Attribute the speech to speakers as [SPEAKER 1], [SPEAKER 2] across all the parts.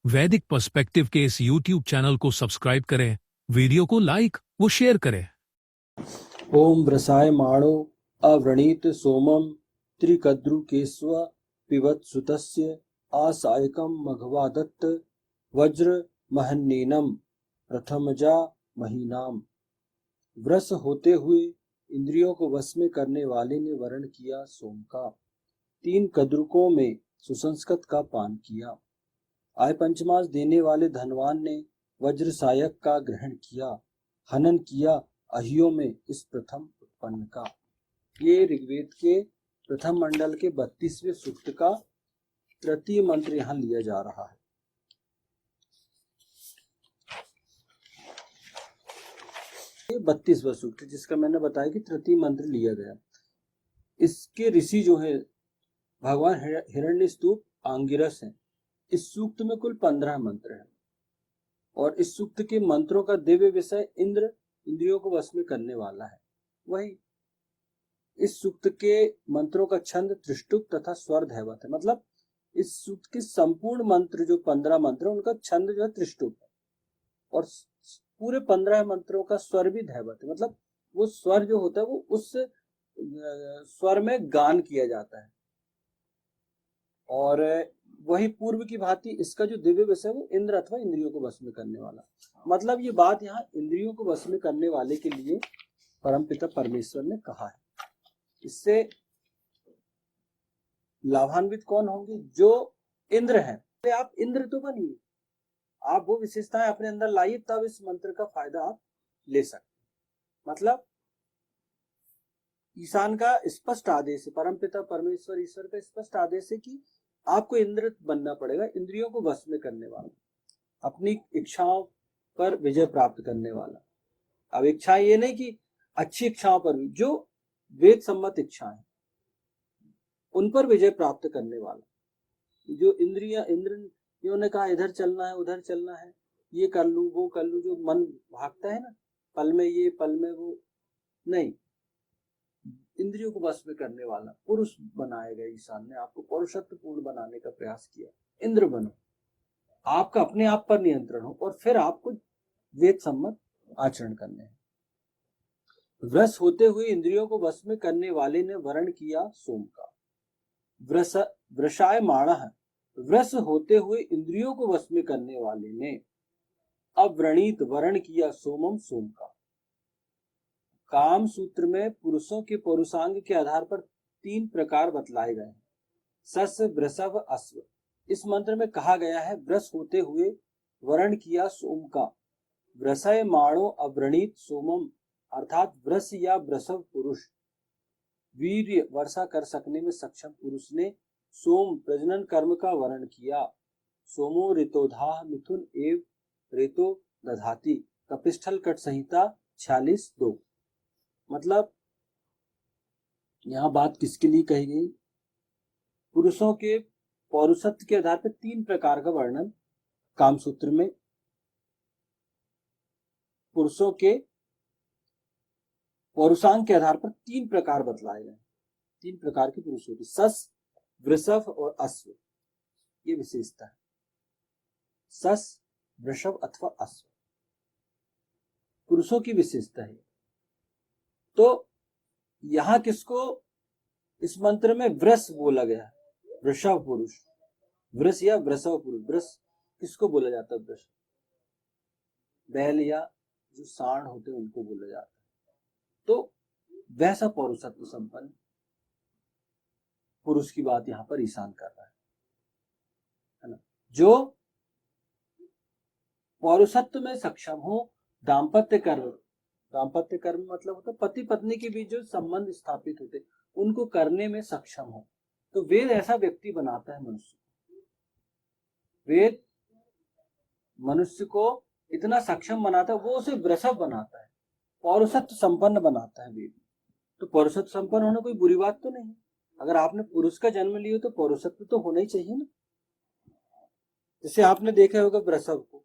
[SPEAKER 1] वैदिक पर्सपेक्टिव के इस YouTube चैनल को सब्सक्राइब करें, वीडियो को लाइक व शेयर करें।
[SPEAKER 2] ओम व्रसाय माणो अव्रणीत सोमम त्रिकद्रुकेस्व पिबत्सुतस्य आसायकं मघवादत्त वज्र महन्नेनम प्रथमजा महीनाम। व्रस होते हुए इंद्रियों को वश में करने वाले ने वर्ण किया सोम का, 3 कद्रुकों में सुसंस्कृत का पान किया। आय पंचमास देने वाले धनवान ने वज्र सायक का ग्रहण किया, हनन किया अहियों में इस प्रथम उत्पन्न का। ये ऋग्वेद के प्रथम मंडल के 32वें सूक्त का तृतीय मंत्र यहाँ लिया जा रहा है। ये 32वां सूक्त जिसका मैंने बताया कि तृतीय मंत्र लिया गया। इसके ऋषि जो है भगवान हिरण्यस्तुप आंगिरस हैं। इस सूक्त में कुल 15 मंत्र हैं और इस सूक्त के मंत्रों का दिव्य विषय इंद्र इंद्रियों को वश में करने वाला है। वही इस सूक्त के मंत्रों का छंद त्रिष्टुप तथा स्वर धैवत है। मतलब इस सूक्त के संपूर्ण मंत्र जो 15 मंत्र है उनका छंद जो है त्रिष्टुप है और पूरे 15 मंत्रों का स्वर भी धैवत है। मतलब वो स्वर जो होता है वो उस स्वर में गान किया जाता है और वही पूर्व की भांति इसका जो दिव्य विषय है वो इंद्र अथवा इंद्रियों को वश में करने वाला। मतलब ये बात यहाँ इंद्रियों को वश में करने वाले के लिए परमपिता परमेश्वर ने कहा है। इससे लाभान्वित कौन होंगे? जो इंद्र है। आप इंद्र तो बनिए, आप वो विशेषताएं अपने अंदर लाइए, तब इस मंत्र का फायदा आप ले सकते। मतलब ईशान का स्पष्ट आदेश है, परमपिता परमेश्वर ईश्वर का स्पष्ट आदेश है कि आपको इंद्र बनना पड़ेगा, इंद्रियों को वश में करने वाला, अपनी इच्छाओं पर विजय प्राप्त करने वाला। अब इच्छाएं ये नहीं कि अच्छी इच्छाओं पर भी, जो वेद सम्मत इच्छाएं उन पर विजय प्राप्त करने वाला। जो इंद्रियों ने कहा इधर चलना है उधर चलना है, ये कर लूं वो कर लूं, जो मन भागता है ना, पल में ये पल में वो, नहीं, इंद्रियों को वश में करने वाला पुरुष बनाया गया। ईशान ने आपको पौरुषत्व पूर्ण बनाने का प्रयास किया। इंद्र बनो, आपका अपने आप पर नियंत्रण हो और फिर आपको वेद सम्मत आचरण करने हैं। व्रस होते हुए इंद्रियों को वश में करने वाले ने वर्ण किया सोम का। वृषाय माणः, व्रस होते हुए इंद्रियों को वश में करने वाले ने अव्रणीत वर्ण किया सोमम सोम का। काम सूत्र में पुरुषों के पौरुषांग के आधार पर 3 प्रकार बतलाए गए हैं, सस वृषभ अश्व। इस मंत्र में कहा गया है व्रस होते हुए वर्ण किया सोम का। वृषय माणो अव्रणीत सोमम, अर्थात वृष या वृषभ पुरुष वीर्य वर्षा कर सकने में सक्षम पुरुष ने सोम प्रजनन कर्म का वर्ण किया। सोमो ऋतोधाह मिथुन एव ऋतो दधाति, कपिस्थल कट संहिता 46:2। मतलब यहाँ बात किसके लिए कही गई? पुरुषों के पौरुषत्व के आधार पर 3 प्रकार का वर्णन कामसूत्र में पुरुषों के पौरुषांग के आधार पर 3 प्रकार बतलाए गए। 3 प्रकार के पुरुष होते, सस वृषभ और अश्व। ये विशेषता है, सस वृषभ अथवा अश्व पुरुषों की विशेषता है। तो यहां किसको इस मंत्र में वृष बोला गया है? वृषभ पुरुष, वृष या वृषभ पुरुष। वृष किसको बोला जाता है? वृष बैल या जो सांड होते हैं उनको बोला जाता है। तो वैसा पौरुषत्व संपन्न पुरुष की बात यहां पर ईशान कर रहा है ना, जो पौरुषत्व में सक्षम हो। दाम्पत्य कर्म मतलब होता है पति पत्नी के बीच जो संबंध स्थापित होते उनको करने में सक्षम हो। तो वेद ऐसा व्यक्ति बनाता है मनुष्य को। वेद मनुष्य को इतना सक्षम बनाता है, वो उसे वृषभ बनाता है, पौरुषत्व संपन्न बनाता है वेद। तो पौरुषत्व संपन्न होना कोई बुरी बात तो नहीं। अगर आपने पुरुष का जन्म लिया तो पौरुषत्व तो होना ही चाहिए ना। जैसे आपने देखा होगा वृषभ को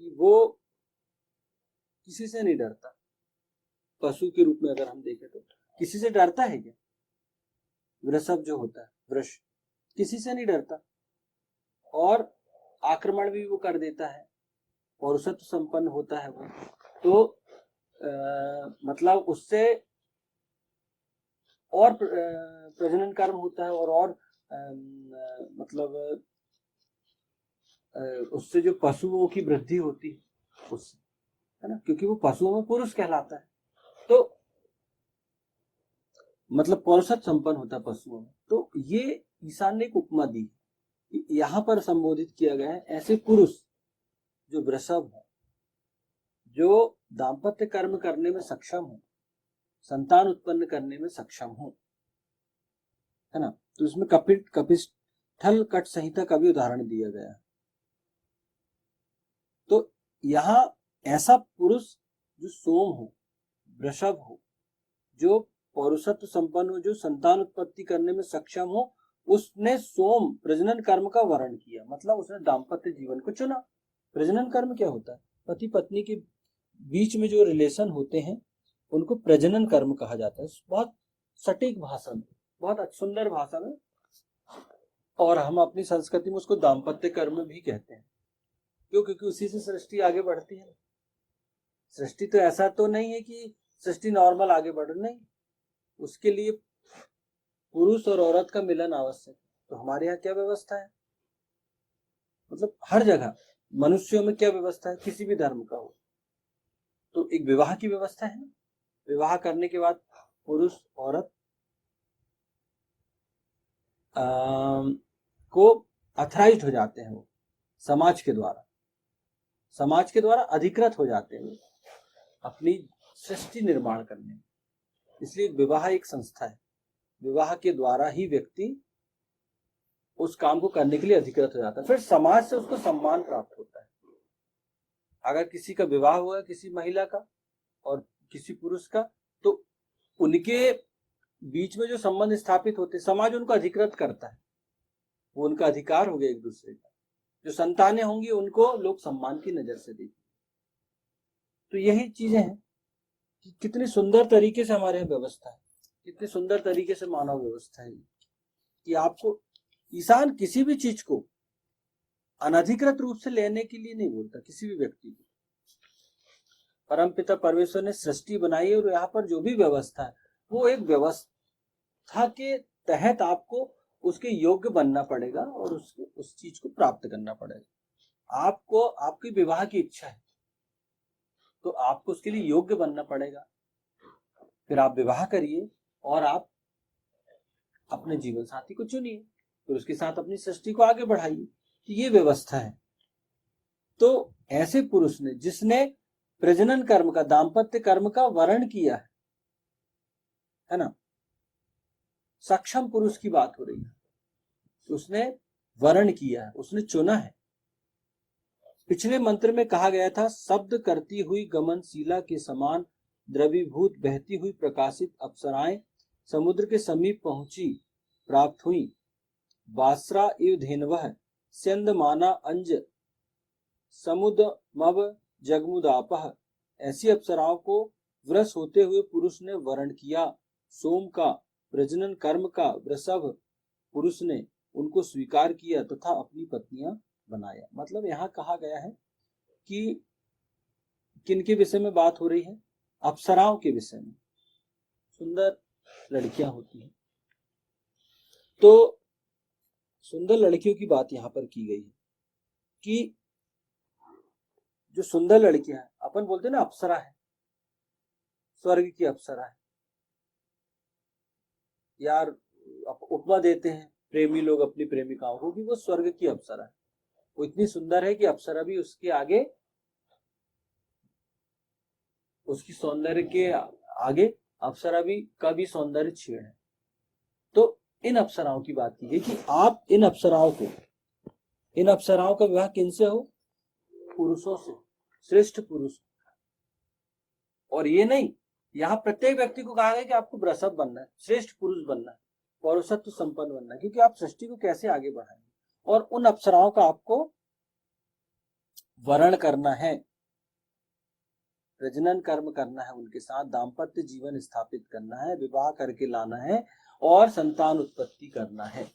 [SPEAKER 2] कि वो किसी से नहीं डरता। पशु के रूप में अगर हम देखें तो किसी से डरता है क्या? वृषभ जो होता है, वृष, किसी से नहीं डरता और आक्रमण भी वो कर देता है, पौरुषत्व संपन्न होता है वो, तो मतलब उससे और प्रजनन कर्म होता है और मतलब उससे जो पशुओं की वृद्धि होती है उससे, है ना, क्योंकि वो पशुओं में पुरुष कहलाता है, तो मतलब पौरुषत्व संपन्न होता है पशुओं में। तो ये ईशान ने एक उपमा दी, यहाँ पर संबोधित किया गया है ऐसे पुरुष जो वृषभ है, जो दाम्पत्य कर्म करने में सक्षम हो, संतान उत्पन्न करने में सक्षम हो, है ना। तो इसमें कपिस्थल कट संहिता का भी उदाहरण दिया गया है। तो यहाँ ऐसा पुरुष जो सोम हो, वृषभ हो, जो पौरुषत्व संपन्न हो, जो संतान उत्पत्ति करने में सक्षम हो, उसने सोम प्रजनन कर्म का वर्ण किया, मतलब उसने दाम्पत्य जीवन को चुना। प्रजनन कर्म क्या होता है? पति पत्नी के बीच में जो रिलेशन होते हैं उनको प्रजनन कर्म कहा जाता है। बहुत सटीक भाषा में, बहुत सुंदर भाषा में, और हम अपनी संस्कृति में उसको दाम्पत्य कर्म भी कहते हैं। क्यों? क्योंकि उसी से सृष्टि आगे बढ़ती है। सृष्टि तो ऐसा तो नहीं है कि सृष्टि नॉर्मल आगे बढ़, नहीं, उसके लिए पुरुष और औरत का मिलन आवश्यक है। तो हमारे यहाँ क्या व्यवस्था है, मतलब हर जगह मनुष्यों में क्या व्यवस्था है, किसी भी धर्म का हो, तो एक विवाह की व्यवस्था है ना। विवाह करने के बाद पुरुष औरत को अथराइज्ड हो जाते हैं, वो समाज के द्वारा अधिकृत हो जाते हैं अपनी सृष्टि निर्माण करने में। इसलिए विवाह एक संस्था है, विवाह के द्वारा ही व्यक्ति उस काम को करने के लिए अधिकृत हो जाता है, फिर समाज से उसको सम्मान प्राप्त होता है। अगर किसी का विवाह हुआ किसी महिला का और किसी पुरुष का, तो उनके बीच में जो संबंध स्थापित होते, समाज उनको अधिकृत करता है, वो उनका अधिकार हो गया एक दूसरे का। जो संतानें होंगी उनको लोग सम्मान की नजर से देखेंगे। तो यही चीजें हैं कि कितनी सुंदर तरीके से हमारे यहाँ व्यवस्था है, कितनी सुंदर तरीके से मानव व्यवस्था है कि आपको ईशान किसी भी चीज को अनधिकृत रूप से लेने के लिए नहीं बोलता, किसी भी व्यक्ति को। परमपिता परमेश्वर ने सृष्टि बनाई है और यहाँ पर जो भी व्यवस्था है वो एक व्यवस्था के तहत आपको उसके योग्य बनना पड़ेगा और उस चीज को प्राप्त करना पड़ेगा। आपको आपकी विवाह की इच्छा है तो आपको उसके लिए योग्य बनना पड़ेगा, फिर आप विवाह करिए और आप अपने जीवन साथी को चुनिए, फिर उसके साथ अपनी सृष्टि को आगे बढ़ाइए। तो ये व्यवस्था है। तो ऐसे पुरुष ने जिसने प्रजनन कर्म का, दाम्पत्य कर्म का वर्ण किया है ना, सक्षम पुरुष की बात हो रही है, उसने वर्ण किया है, उसने चुना है। पिछले मंत्र में कहा गया था, शब्द करती हुई गमनशीला के समान द्रवीभूत बहती हुई प्रकाशित अप्सराएं समुद्र के समीप पहुंची प्राप्त हुई। बासरा इव धेनवः स्यंदमाना अंज समुदमव जगमुदापः। ऐसी अप्सराओं को वृष होते हुए पुरुष ने वर्ण किया। सोम का प्रजनन कर्म का वृषभ पुरुष ने उनको स्वीकार किया तथा अपनी पत्नियां बनाया। मतलब यहाँ कहा गया है कि किनके विषय में बात हो रही है? अप्सराओं के विषय में। सुंदर लड़कियां होती हैं, तो सुंदर लड़कियों की बात यहाँ पर की गई है कि जो सुंदर लड़कियां हैं, अपन बोलते हैं ना अप्सरा है, स्वर्ग की अप्सरा है, यार उपमा देते हैं प्रेमी लोग अपनी प्रेमिकाओं को कि वो स्वर्ग की अप्सरा है। वो इतनी सुंदर है कि अप्सरा भी उसके आगे, उसकी सौंदर्य के आगे अप्सरा भी का भी सौंदर्य छीण है। तो इन अप्सराओं की बात की गई कि आप इन अप्सराओं का विवाह किनसे हो? पुरुषों से, श्रेष्ठ पुरुष। और ये नहीं, यहाँ प्रत्येक व्यक्ति को कहा गया कि आपको वृषभ बनना है, श्रेष्ठ पुरुष बनना है, पौरुषत्व संपन्न बनना है, क्योंकि आप सृष्टि को कैसे आगे बढ़ाएंगे। और उन अप्सराओं का आपको वर्ण करना है, प्रजनन कर्म करना है, उनके साथ दाम्पत्य जीवन स्थापित करना है, विवाह करके लाना है और संतान उत्पत्ति करना है।